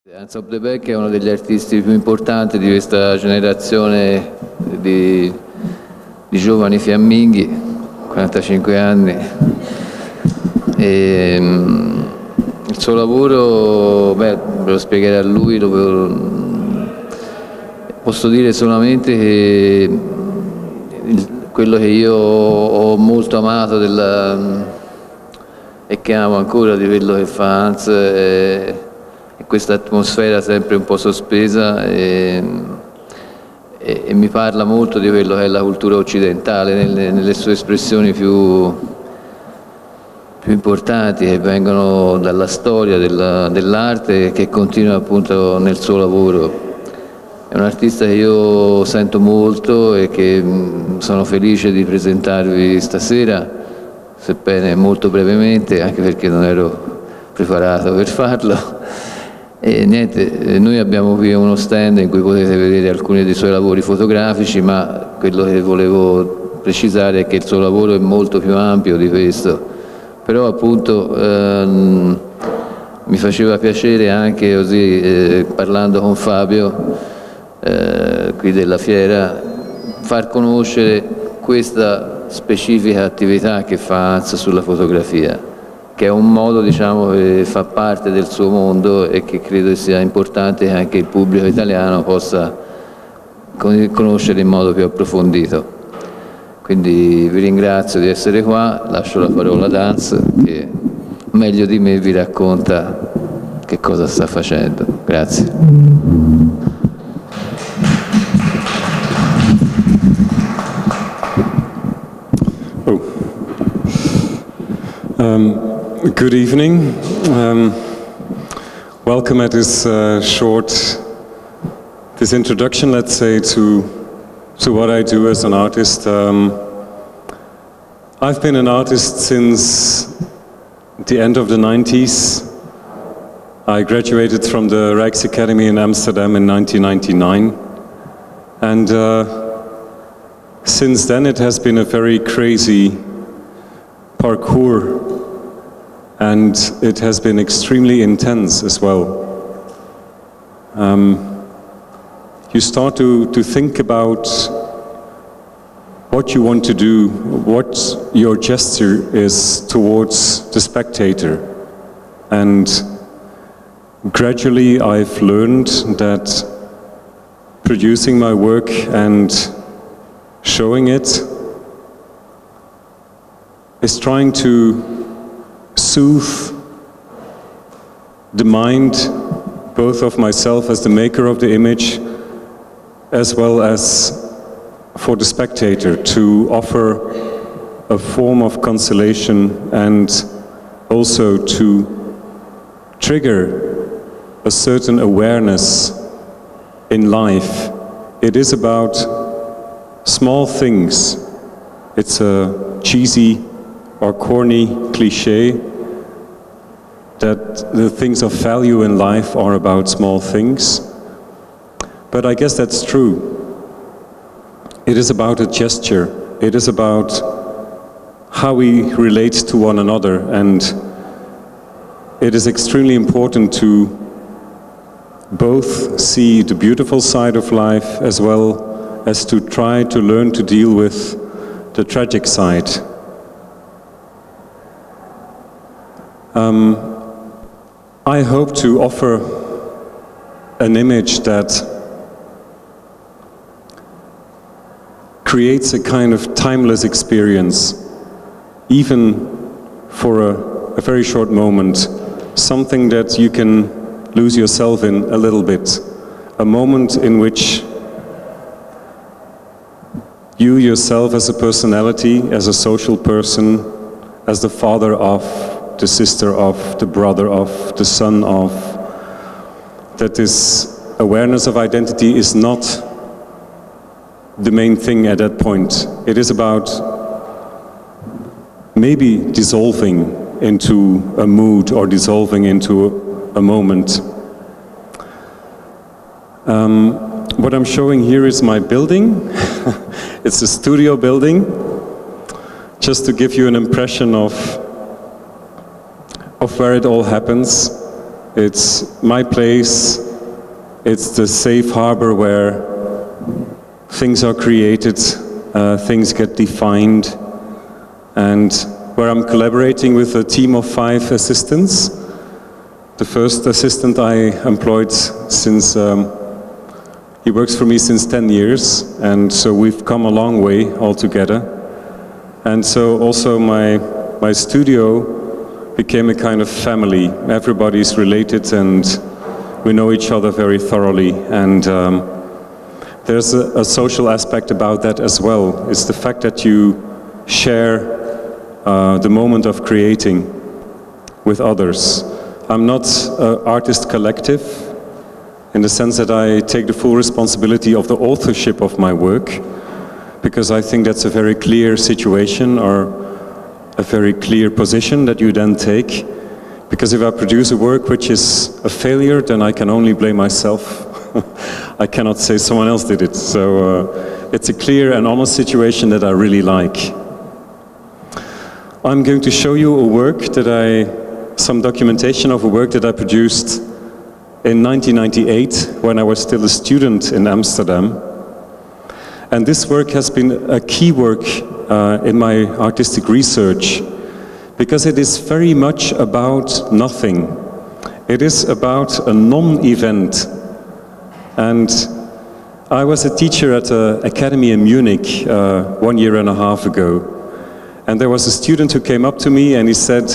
Beeck è uno degli artisti più importanti di questa generazione di giovani fiamminghi, 45 anni. Il suo lavoro, ve lo spiegherei a lui, posso dire solamente che quello che io ho molto amato e che amo ancora di quello che fa Hans è questa atmosfera sempre un po' sospesa e mi parla molto di quello che è la cultura occidentale nelle sue espressioni più importanti, che vengono dalla storia dell'arte e che continua appunto nel suo lavoro. È un artista che io sento molto e che sono felice di presentarvi stasera, sebbene molto brevemente, anche perché non ero preparato per farlo. E niente, noi abbiamo qui uno stand in cui potete vedere alcuni dei suoi lavori fotografici, ma quello che volevo precisare è che il suo lavoro è molto più ampio di questo. Però appunto mi faceva piacere anche così, parlando con Fabio qui della fiera, far conoscere questa specifica attività che fa Hans sulla fotografia, che è un modo, diciamo, che fa parte del suo mondo e che credo sia importante che anche il pubblico italiano possa conoscere in modo più approfondito. Quindi vi ringrazio di essere qua, lascio la parola ad Hans che meglio di me vi racconta che cosa sta facendo. Grazie. Good evening. Welcome at this this introduction, let's say, to what I do as an artist. I've been an artist since the end of the 90s. I graduated from the Rijksacademie in Amsterdam in 1999. And since then it has been a very crazy parkour. And it has been extremely intense as well. You start to think about what you want to do, what your gesture is towards the spectator. And gradually I've learned that producing my work and showing it is trying to soothe the mind, both of myself as the maker of the image, as well as for the spectator, to offer a form of consolation and also to trigger a certain awareness in life. It is about small things. It's a cheesy or corny cliché that the things of value in life are about small things. But I guess that's true. It is about a gesture. It is about how we relate to one another, and it is extremely important to both see the beautiful side of life as well as to try to learn to deal with the tragic side. I hope to offer an image that creates a kind of timeless experience, even for a very short moment, something that you can lose yourself in a little bit, a moment in which you yourself as a personality, as a social person, as the father of, the sister of, the brother of, the son of, that this awareness of identity is not the main thing at that point. It is about maybe dissolving into a mood or dissolving into a moment. What I'm showing here is my building. It's a studio building, just to give you an impression of where it all happens. It's my place, it's the safe harbor where things are created, things get defined, and where I'm collaborating with a team of 5 assistants. The first assistant I employed since, he works for me since 10 years, and so we've come a long way all together. And so also my studio became a kind of family. Everybody's related and we know each other very thoroughly. And there's a social aspect about that as well. It's the fact that you share the moment of creating with others. I'm not an artist collective in the sense that I take the full responsibility of the authorship of my work, because I think that's a very clear situation or a very clear position that you then take. Because if I produce a work which is a failure, then I can only blame myself. I cannot say someone else did it. So it's a clear and honest situation that I really like. I'm going to show you a work that some documentation of a work that I produced in 1998 when I was still a student in Amsterdam. And this work has been a key work in my artistic research, because it is very much about nothing. It is about a non-event. And I was a teacher at an academy in Munich 1.5 years ago. And there was a student who came up to me and he said,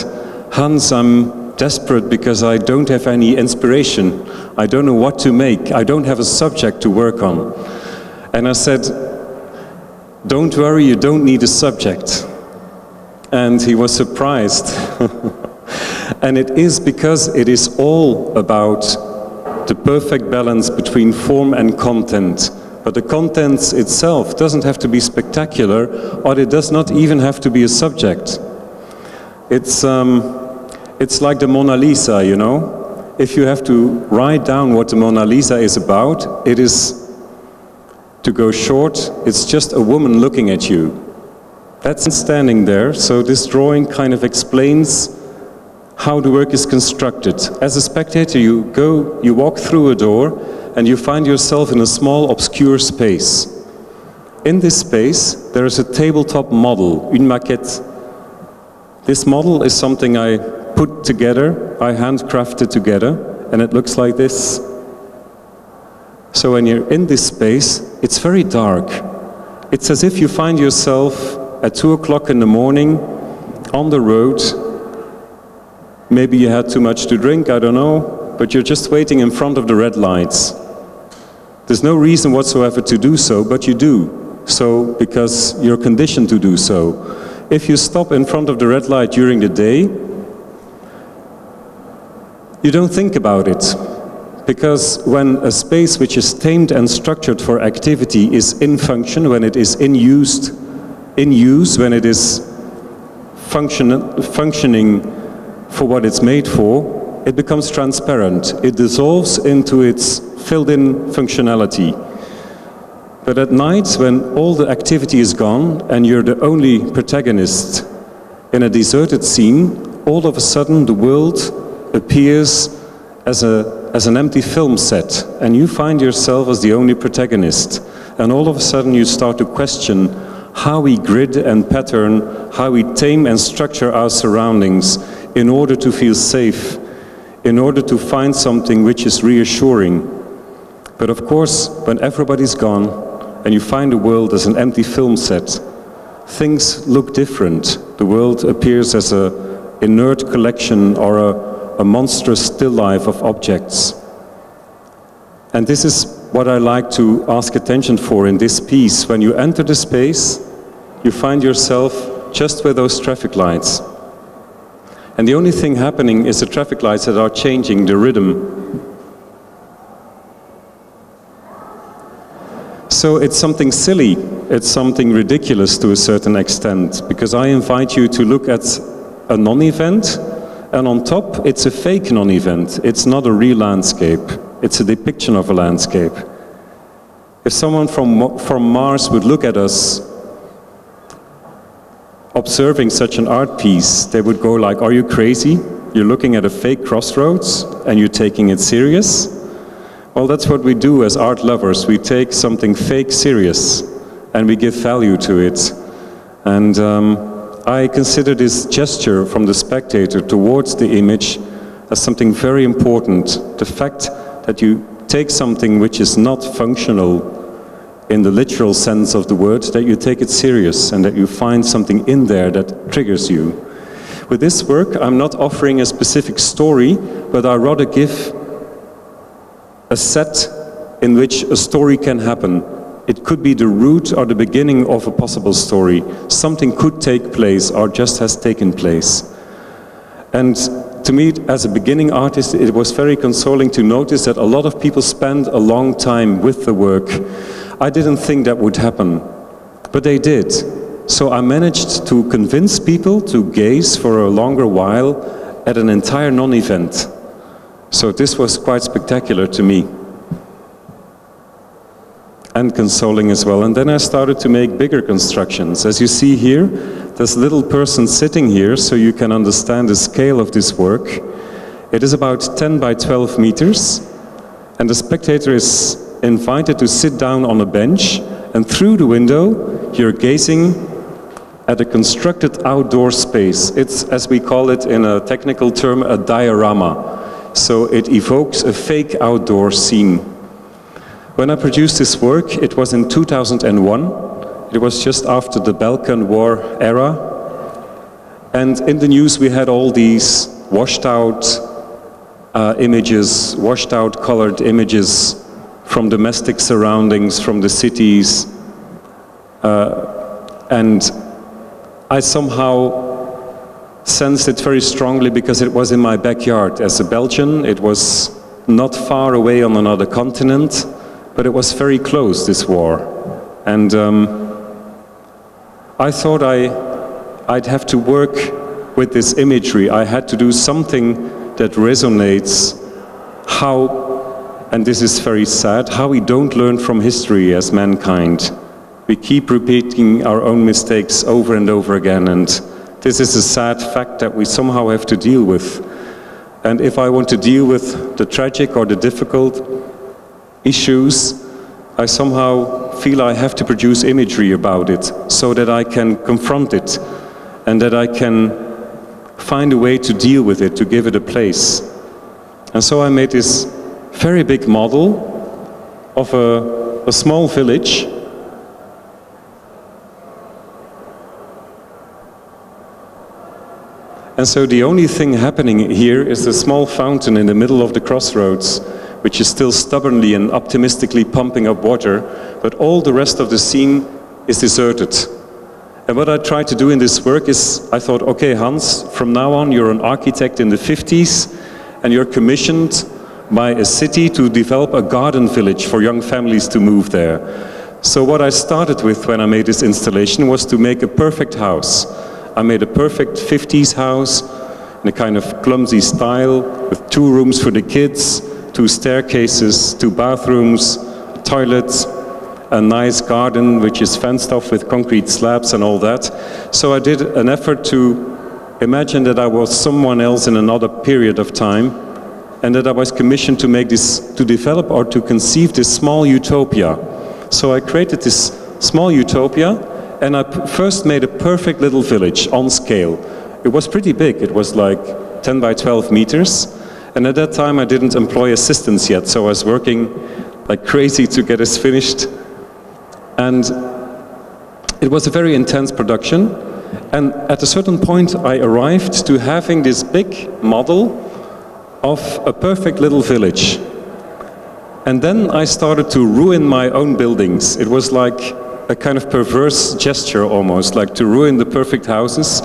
"Hans, I'm desperate because I don't have any inspiration. I don't know what to make. I don't have a subject to work on." And I said, "Don't worry, you don't need a subject." And he was surprised. And it is because it is all about the perfect balance between form and content. But the content itself doesn't have to be spectacular, or it does not even have to be a subject. It's like the Mona Lisa, you know? If you have to write down what the Mona Lisa is about, it is, to go short, it's just a woman looking at you. That's standing there, so this drawing kind of explains how the work is constructed. As a spectator, you walk through a door and you find yourself in a small, obscure space. In this space, there is a tabletop model, une maquette. This model is something I put together, I handcrafted together, and it looks like this. So when you're in this space, it's very dark. It's as if you find yourself at 2 o'clock in the morning on the road. Maybe you had too much to drink, I don't know, but you're just waiting in front of the red lights. There's no reason whatsoever to do so, but you do so because you're conditioned to do so. If you stop in front of the red light during the day, you don't think about it. Because when a space which is tamed and structured for activity is in function, when it is in use, when it is functioning for what it's made for, it becomes transparent. It dissolves into its filled-in functionality. But at night, when all the activity is gone and you're the only protagonist in a deserted scene, all of a sudden the world appears as an empty film set, and you find yourself as the only protagonist. And all of a sudden you start to question how we grid and pattern, how we tame and structure our surroundings in order to feel safe, in order to find something which is reassuring. But of course, when everybody's gone and you find the world as an empty film set, things look different. The world appears as an inert collection or a monstrous still life of objects. And this is what I like to ask attention for in this piece. When you enter the space, you find yourself just with those traffic lights. And the only thing happening is the traffic lights that are changing the rhythm. So it's something silly, it's something ridiculous to a certain extent, because I invite you to look at a non-event, and on top it's a fake non-event. It's not a real landscape, it's a depiction of a landscape. If someone from Mars would look at us observing such an art piece, they would go like, "Are you crazy? you're looking at a fake crossroads and you're taking it serious. Well, that's what we do as art lovers. We take something fake serious and we give value to it. And I consider this gesture from the spectator towards the image as something very important. The fact that you take something which is not functional in the literal sense of the word, that you take it serious and that you find something in there that triggers you. With this work, I'm not offering a specific story, but I rather give a set in which a story can happen. It could be the root or the beginning of a possible story. Something could take place or just has taken place. And to me, as a beginning artist, it was very consoling to notice that a lot of people spend a long time with the work. I didn't think that would happen, but they did. So I managed to convince people to gaze for a longer while at an entire non-event. So this was quite spectacular to me. And consoling as well. And then I started to make bigger constructions. As you see here, this little person sitting here, so you can understand the scale of this work. It is about 10 by 12 meters, and the spectator is invited to sit down on a bench, and through the window, you're gazing at a constructed outdoor space. It's, as we call it in a technical term, a diorama. So it evokes a fake outdoor scene. When I produced this work, it was in 2001. It was just after the Balkan War era. And in the news we had all these washed out images, washed out colored images from domestic surroundings, from the cities. And I somehow sensed it very strongly because it was in my backyard. As a Belgian, it was not far away on another continent. But it was very close, this war. And I thought I'd have to work with this imagery. I had to do something that resonates how, and this is very sad, how we don't learn from history as mankind. We keep repeating our own mistakes over and over again, and this is a sad fact that we somehow have to deal with. And if I want to deal with the tragic or the difficult issues, I somehow feel I have to produce imagery about it so that I can confront it and that I can find a way to deal with it, to give it a place. And so I made this very big model of a small village. And so the only thing happening here is the small fountain in the middle of the crossroads, which is still stubbornly and optimistically pumping up water, but all the rest of the scene is deserted. And what I tried to do in this work is, I thought, okay, Hans, from now on you're an architect in the 50s, and you're commissioned by a city to develop a garden village for young families to move there. So what I started with when I made this installation was to make a perfect house. I made a perfect 50s house in a kind of clumsy style, with 2 rooms for the kids, 2 staircases, 2 bathrooms, toilets, a nice garden which is fenced off with concrete slabs and all that. So I did an effort to imagine that I was someone else in another period of time, and that I was commissioned to make this, to develop or to conceive this small utopia. So I created this small utopia, and I first made a perfect little village on scale. It was pretty big. It was like 10 by 12 meters. And at that time I didn't employ assistants yet, so I was working like crazy to get us finished. And it was a very intense production. And at a certain point I arrived to having this big model of a perfect little village. And then I started to ruin my own buildings. It was like a kind of perverse gesture almost, like to ruin the perfect houses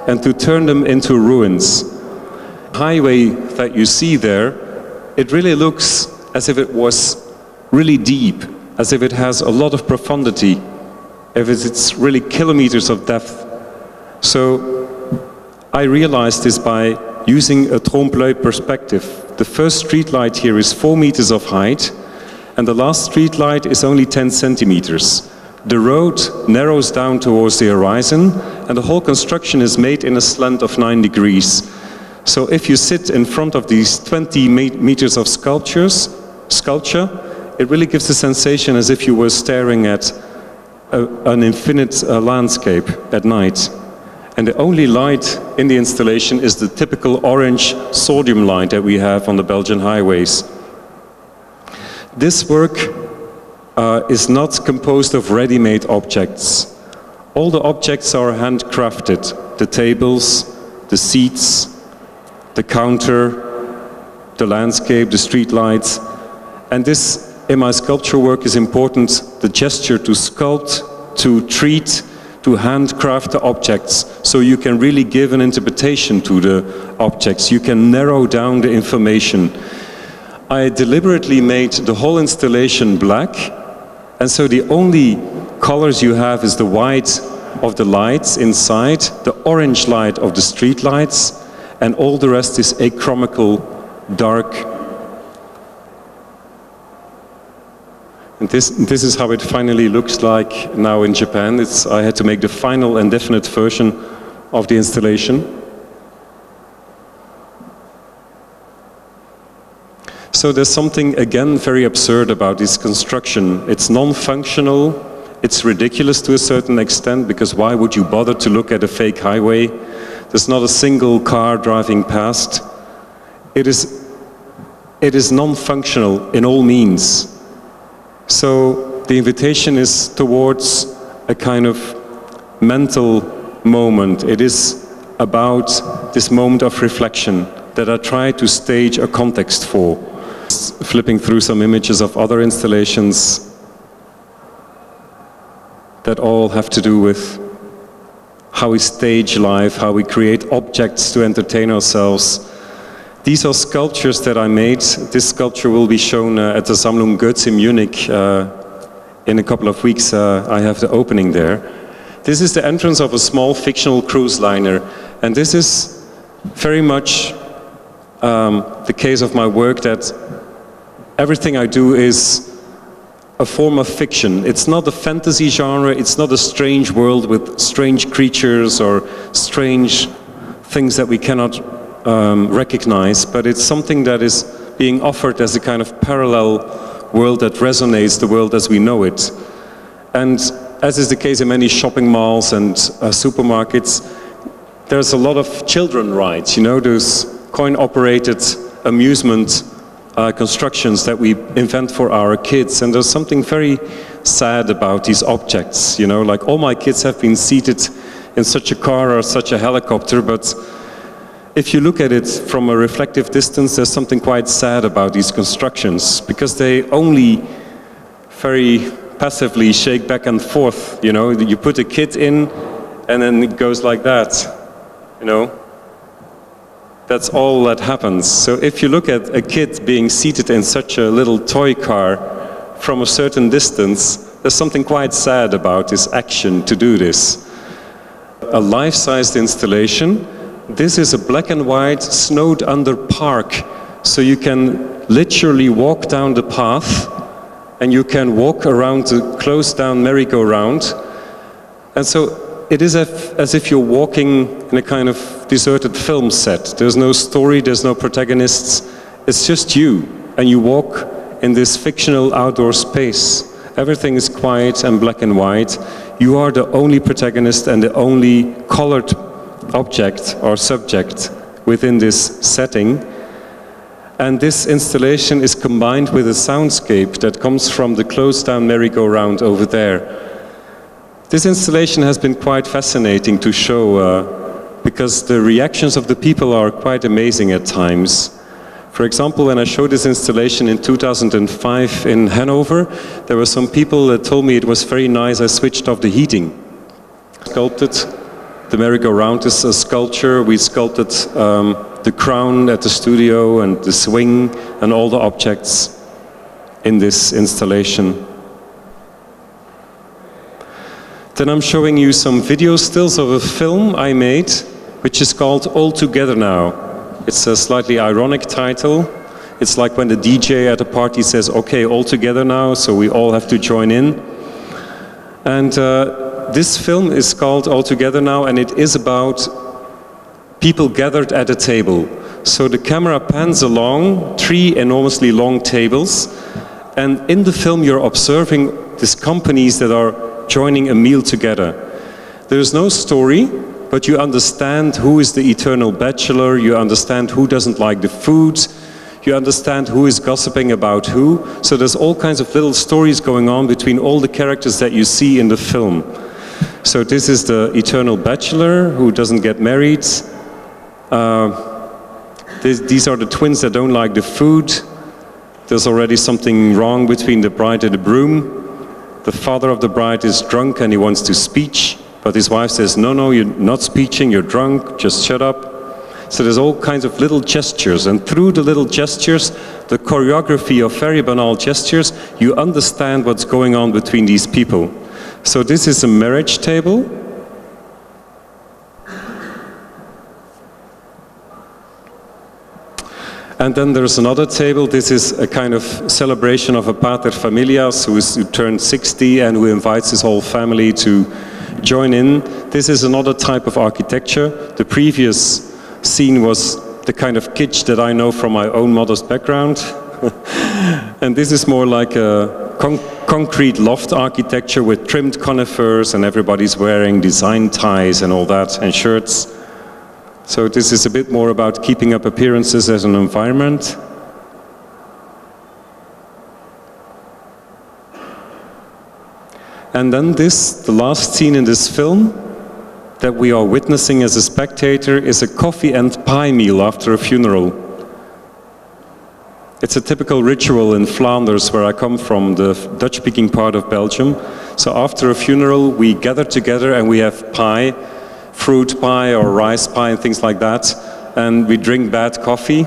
and to turn them into ruins. Highway that you see there, it really looks as if it was really deep, as if it has a lot of profundity, if it's really kilometers of depth. So I realized this by using a trompe-l'œil perspective. The first street light here is 4 meters of height, and the last street light is only 10 centimeters. The road narrows down towards the horizon, and the whole construction is made in a slant of 9 degrees. So if you sit in front of these 20 meters of sculpture, it really gives a sensation as if you were staring at an infinite landscape at night. And the only light in the installation is the typical orange sodium light that we have on the Belgian highways. This work is not composed of ready-made objects. All the objects are handcrafted. The tables, the seats, the counter, the landscape, the street lights. And this, in my sculpture work, is important, the gesture to sculpt, to treat, to handcraft the objects, so you can really give an interpretation to the objects. You can narrow down the information. I deliberately made the whole installation black, and so the only colors you have is the white of the lights inside, the orange light of the street lights, and all the rest is achromical, dark. And this is how it finally looks like now in Japan. I had to make the final and definite version of the installation. So there's something, again, very absurd about this construction. It's non-functional, it's ridiculous to a certain extent, because why would you bother to look at a fake highway? There's not a single car driving past. It is non-functional in all means. So the invitation is towards a kind of mental moment. It is about this moment of reflection that I try to stage a context for. Flipping through some images of other installations that all have to do with how we stage life, how we create objects to entertain ourselves. These are sculptures that I made. This sculpture will be shown at the Sammlung Goetz in Munich. In a couple of weeks I have the opening there. This is the entrance of a small fictional cruise liner, and this is very much the case of my work, that everything I do is a form of fiction. It's not a fantasy genre, it's not a strange world with strange creatures or strange things that we cannot recognize, but it's something that is being offered as a kind of parallel world that resonates the world as we know it. And as is the case in many shopping malls and supermarkets, there's a lot of children rides, you know, those coin-operated amusement constructions that we invent for our kids. And there's something very sad about these objects, you know, like all my kids have been seated in such a car or such a helicopter, but if you look at it from a reflective distance, there's something quite sad about these constructions, because they only very passively shake back and forth, you know. You put a kid in and then it goes like that, you know. That's all that happens. So if you look at a kid being seated in such a little toy car from a certain distance, there's something quite sad about this action to do this. A life-sized installation. This is a black and white snowed under park, so you can literally walk down the path and you can walk around the closed down merry-go-round. And so it is as if you're walking in a kind of deserted film set. There's no story, there's no protagonists, it's just you, and you walk in this fictional outdoor space. Everything is quiet and black and white. You are the only protagonist and the only colored object or subject within this setting. And this installation is combined with a soundscape that comes from the closed down merry-go-round over there. This installation has been quite fascinating to show because the reactions of the people are quite amazing at times. For example, when I showed this installation in 2005 in Hanover, there were some people that told me it was very nice I switched off the heating. Sculpted the merry-go-round is a sculpture. We sculpted the crown at the studio and the swing and all the objects in this installation. Then I'm showing you some video stills of a film I made, which is called All Together Now. It's a slightly ironic title. It's like when the DJ at a party says, okay, all together now, so we all have to join in. And this film is called All Together Now, and it is about people gathered at a table. So the camera pans along 3 enormously long tables, and in the film you're observing these companies that are joining a meal together. There is no story, but you understand who is the eternal bachelor, you understand who doesn't like the food, you understand who is gossiping about who. So there's all kinds of little stories going on between all the characters that you see in the film. So this is the eternal bachelor who doesn't get married. These are the twins that don't like the food. There's already something wrong between the bride and the groom. The father of the bride is drunk and he wants to speak, but his wife says, no, you're not speaking, you're drunk, just shut up. So there's all kinds of little gestures, and through the little gestures, the choreography of very banal gestures, you understand what's going on between these people. So this is a marriage table. And then there's another table. This is a kind of celebration of a pater familias who turned 60 and who invites his whole family to join in. This is another type of architecture. The previous scene was the kind of kitsch that I know from my own modest background. And this is more like a concrete loft architecture with trimmed conifers, and everybody's wearing design ties and all that, and shirts. So this is a bit more about keeping up appearances as an environment. And then the last scene in this film that we are witnessing as a spectator is a coffee and pie meal after a funeral. It's a typical ritual in Flanders, where I come from, the Dutch-speaking part of Belgium. So after a funeral, we gather together and we have pie, fruit pie or rice pie and things like that, and we drink bad coffee.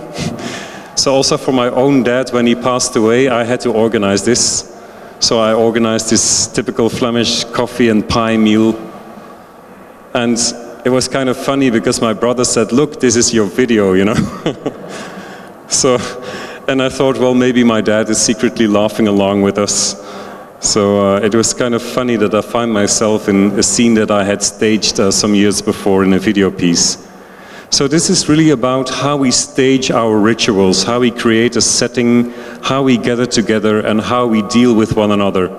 So also for my own dad, when he passed away, I had to organize this. So I organized this typical Flemish coffee and pie meal. And it was kind of funny because my brother said, look, this is your video, you know. So, and I thought, well, maybe my dad is secretly laughing along with us. So it was kind of funny that I find myself in a scene that I had staged some years before in a video piece. So this is really about how we stage our rituals, how we create a setting, how we gather together, and how we deal with one another.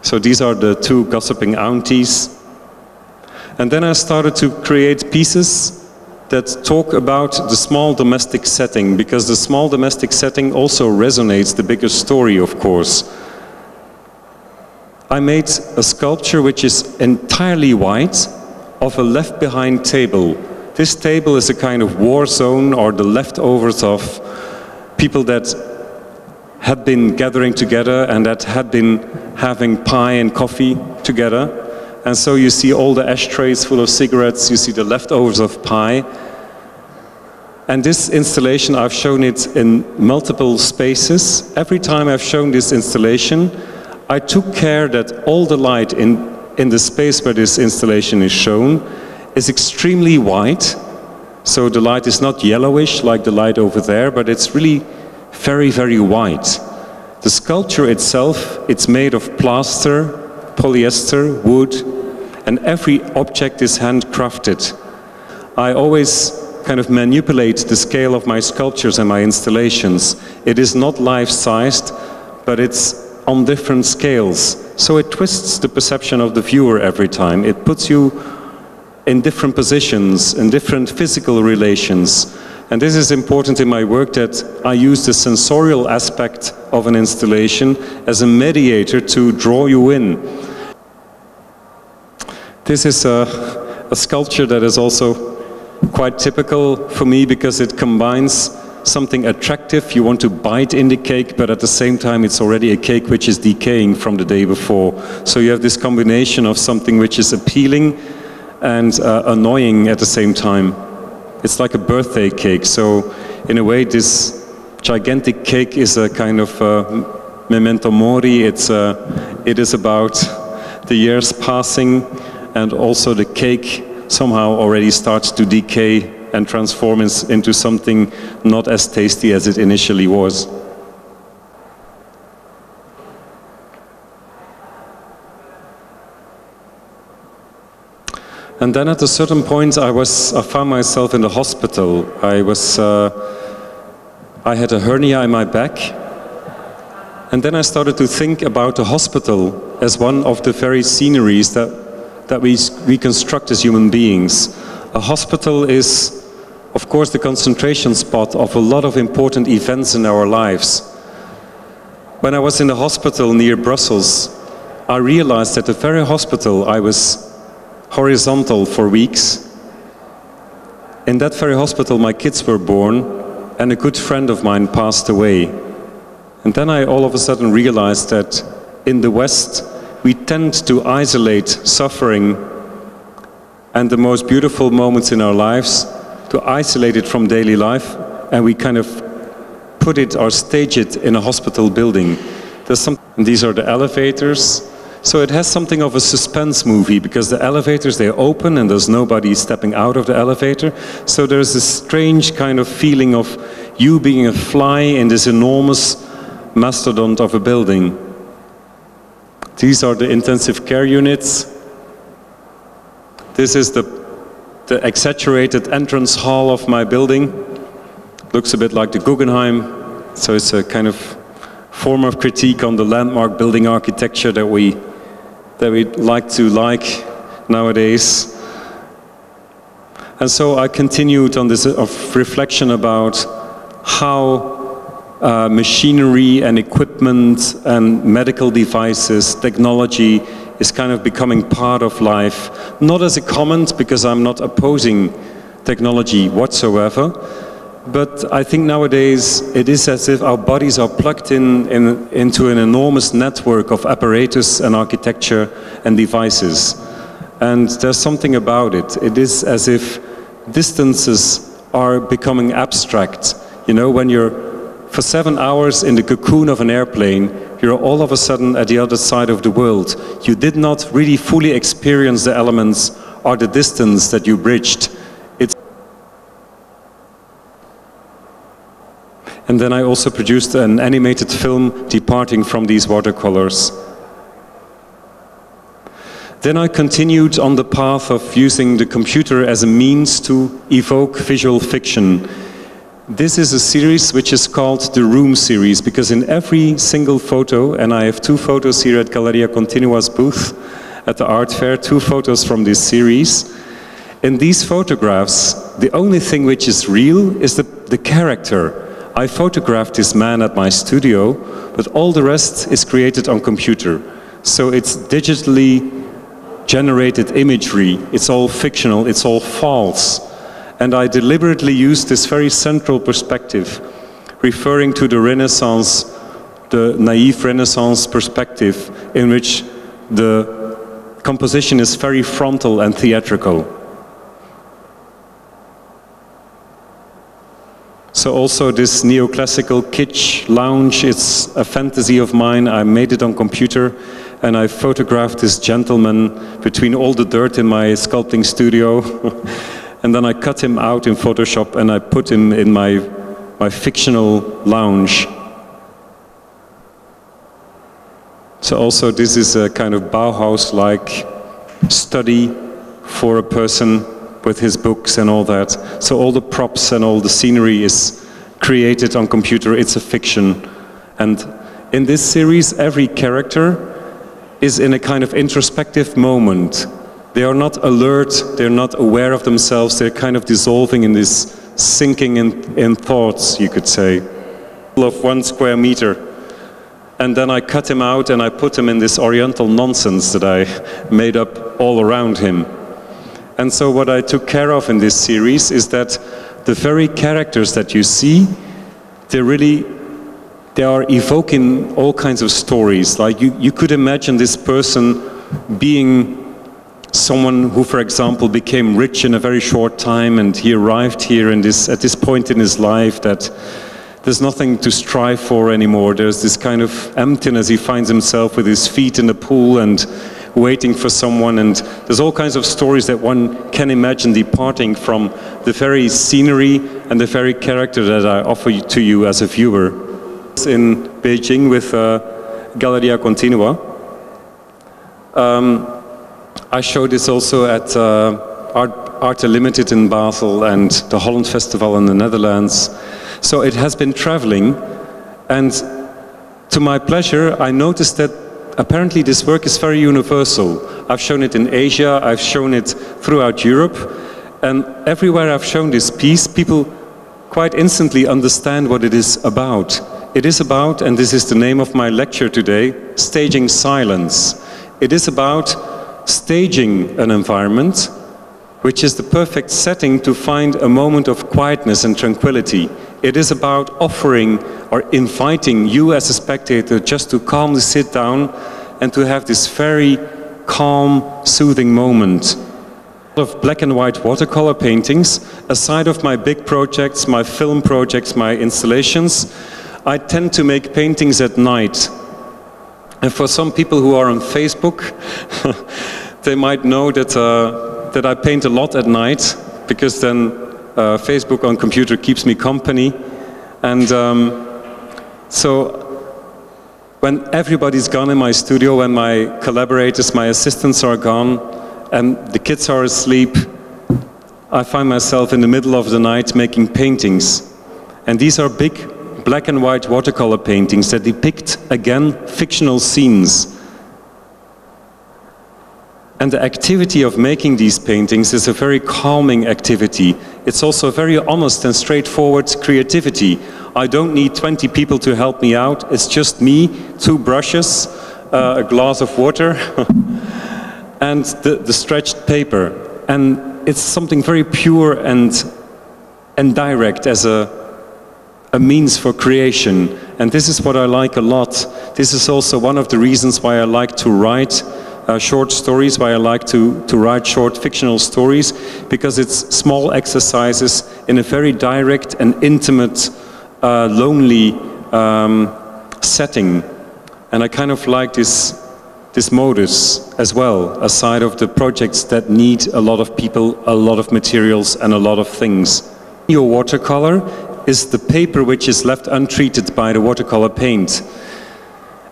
So these are the 2 gossiping aunties. And then I started to create pieces that talk about the small domestic setting, because the small domestic setting also resonates the bigger story, of course. I made a sculpture which is entirely white of a left-behind table. This table is a kind of war zone, or the leftovers of people that had been gathering together and that had been having pie and coffee together. And so you see all the ashtrays full of cigarettes, you see the leftovers of pie. And this installation, I've shown it in multiple spaces. Every time I've shown this installation, I took care that all the light in the space where this installation is shown is extremely white. So the light is not yellowish like the light over there, but it's really very, very white. The sculpture itself, it's made of plaster, polyester, wood, and every object is handcrafted. I always kind of manipulate the scale of my sculptures and my installations. It is not life-sized, but it's on different scales. So it twists the perception of the viewer every time. It puts you in different positions, in different physical relations. And this is important in my work, that I use the sensorial aspect of an installation as a mediator to draw you in. This is a sculpture that is also quite typical for me, because it combines something attractive. You want to bite in the cake, but at the same time it's already a cake which is decaying from the day before. So you have this combination of something which is appealing and annoying at the same time. It's like a birthday cake. So in a way, this gigantic cake is a kind of memento mori. It is about the years passing, and also the cake somehow already starts to decay and transform into something not as tasty as it initially was. And then at a certain point I found myself in the hospital. I had a hernia in my back. And then I started to think about the hospital as one of the very sceneries that we reconstruct as human beings. A hospital is, of course, the concentration spot of a lot of important events in our lives. When I was in the hospital near Brussels, I realized at the very hospital I was horizontal for weeks. In that very hospital my kids were born and a good friend of mine passed away. And then I all of a sudden realized that in the West we tend to isolate suffering and the most beautiful moments in our lives, to isolate it from daily life, and we kind of put it or stage it in a hospital building. These are the elevators. So it has something of a suspense movie, because the elevators, they open and there's nobody stepping out of the elevator. So there's this strange kind of feeling of you being a fly in this enormous mastodon of a building. These are the intensive care units. This is the exaggerated entrance hall of my building. Looks a bit like the Guggenheim. So it's a kind of form of critique on the landmark building architecture that we like nowadays. And so I continued on this reflection about how machinery and equipment and medical devices, technology is kind of becoming part of life. Not as a comment, because I'm not opposing technology whatsoever, but I think nowadays it is as if our bodies are plugged into an enormous network of apparatus and architecture and devices. And there's something about it. It is as if distances are becoming abstract. You know, when you're for 7 hours in the cocoon of an airplane, you're all of a sudden at the other side of the world. You did not really fully experience the elements or the distance that you bridged. And then I also produced an animated film departing from these watercolors. Then I continued on the path of using the computer as a means to evoke visual fiction. This is a series which is called the Room series, because in every single photo, and I have 2 photos here at Galleria Continua's booth at the art fair, 2 photos from this series. In these photographs, the only thing which is real is the character. I photographed this man at my studio, but all the rest is created on computer. So it's digitally generated imagery, it's all fictional, it's all false. And I deliberately used this very central perspective, referring to the Renaissance, the naive Renaissance perspective, in which the composition is very frontal and theatrical. So also this neoclassical kitsch lounge, it's a fantasy of mine. I made it on computer, and I photographed this gentleman between all the dirt in my sculpting studio. And then I cut him out in Photoshop and I put him in my fictional lounge. So also this is a kind of Bauhaus-like study for a person with his books and all that. So all the props and all the scenery is created on computer, it's a fiction. And in this series, every character is in a kind of introspective moment. They are not alert, they're not aware of themselves, they're kind of dissolving in this sinking in thoughts, you could say, of 1 square meter. And then I cut him out and I put him in this oriental nonsense that I made up all around him. And so what I took care of in this series is that the very characters that you see, they are evoking all kinds of stories. Like you could imagine this person being someone who, for example, became rich in a very short time, and he arrived here at this point in his life that there's nothing to strive for anymore. There's this kind of emptiness. He finds himself with his feet in the pool and waiting for someone, and there's all kinds of stories that one can imagine departing from the very scenery and the very character that I offer to you as a viewer. In Beijing with Galleria Continua. I showed this also at Art Limited in Basel and the Holland Festival in the Netherlands. So it has been traveling, and to my pleasure, I noticed that apparently this work is very universal. I've shown it in Asia, I've shown it throughout Europe, and everywhere I've shown this piece, people quite instantly understand what it is about. It is about, and this is the name of my lecture today, staging silence. It is about staging an environment which is the perfect setting to find a moment of quietness and tranquility. It is about offering or inviting you as a spectator just to calmly sit down and to have this very calm, soothing moment. Of black and white watercolor paintings, aside of my big projects, my film projects, my installations, I tend to make paintings at night. And for some people who are on Facebook, they might know that, that I paint a lot at night, because then Facebook on computer keeps me company. And so when everybody's gone in my studio, when my collaborators, my assistants are gone, and the kids are asleep, I find myself in the middle of the night making paintings. And these are big black and white watercolor paintings that depict, again, fictional scenes. And the activity of making these paintings is a very calming activity. It's also a very honest and straightforward creativity. I don't need 20 people to help me out. It's just me, 2 brushes, a glass of water, and the stretched paper. And it's something very pure and direct as a means for creation. And this is what I like a lot. This is also one of the reasons why I like to write short stories, why I like to write short fictional stories, because it's small exercises in a very direct and intimate, lonely setting. And I kind of like this modus as well, aside of the projects that need a lot of people, a lot of materials, and a lot of things. Your watercolor is the paper which is left untreated by the watercolor paint.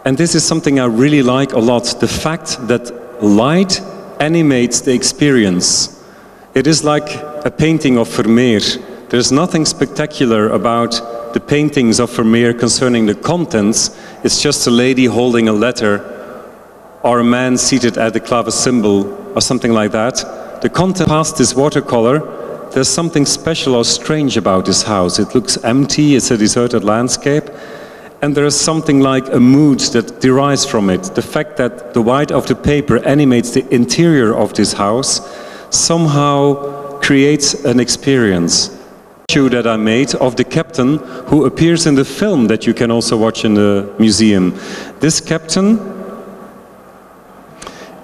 And this is something I really like a lot, the fact that light animates the experience. It is like a painting of Vermeer. There's nothing spectacular about the paintings of Vermeer concerning the contents. It's just a lady holding a letter, or a man seated at the clavecembal, or something like that. The content past this watercolor, there's something special or strange about this house. It looks empty, it's a deserted landscape. And there is something like a mood that derives from it. The fact that the white of the paper animates the interior of this house somehow creates an experience. That I made of the captain who appears in the film that you can also watch in the museum. This captain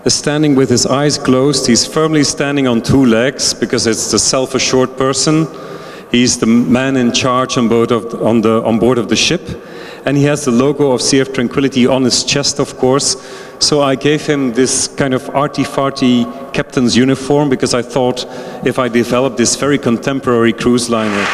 is standing with his eyes closed. He's firmly standing on 2 legs because it's the self-assured person. He's the man in charge on board of the ship. And he has the logo of CF Tranquility on his chest, of course. So I gave him this kind of arty-farty captain's uniform, because I thought if I developed this very contemporary cruise liner,